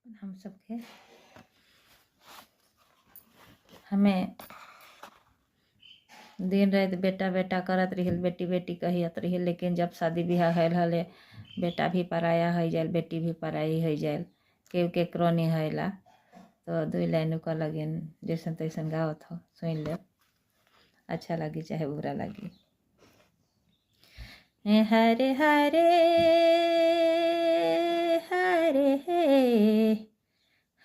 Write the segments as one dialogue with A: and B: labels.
A: हम सबके हमें दिन रात बेटा बेटा करत रही, बेटी बेटी कहियत रही, लेकिन जब शादी ब्याह हैल हले बेटा भी पराया हो जाए, बेटी भी पराई हो जाए, केकरो नहीं हैला। तो दुई लाइन का लगिन जैसन तैसन गावत हो, सुन ले, अच्छा लगी चाहे बुरा लगी। हरे हरे हरे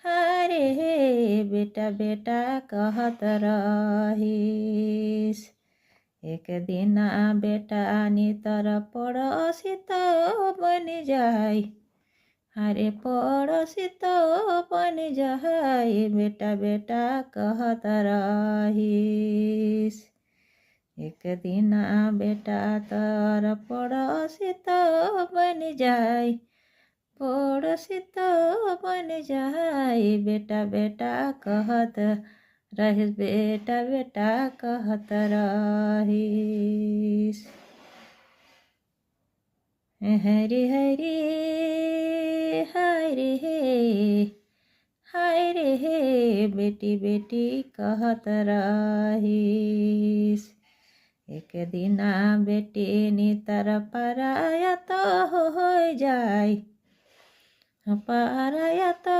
A: हरे बेटा बेटा कहत रहीस, एक दिन बेटा नितर पड़ोसी तो बन जाए, हरे पड़ोसी तो बन जाए, बेटा बेटा कहत रहीस, एक दिन बेटा तर पड़ोसी तो बन जाए, पड़ोसी तो बन जाए, बेटा बेटा कहत रहीस, बेटा बेटा कहत रहीस। हरी हरी हरे हरे बेटी बेटी कहत रहीस, एक दिन बेटी नितर पराया तो हो जाए, पराया तो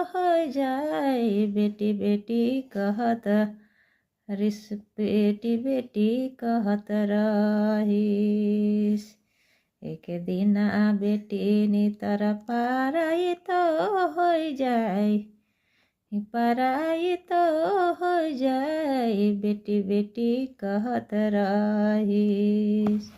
A: हो जाए, बेटी बेटी कहत रिस, बेटी बेटी कहत रहीस, एक दिन बेटी नितर पराई तो हो जाए, पराई तो हो जाए, बेटी बेटी कहत रहीस।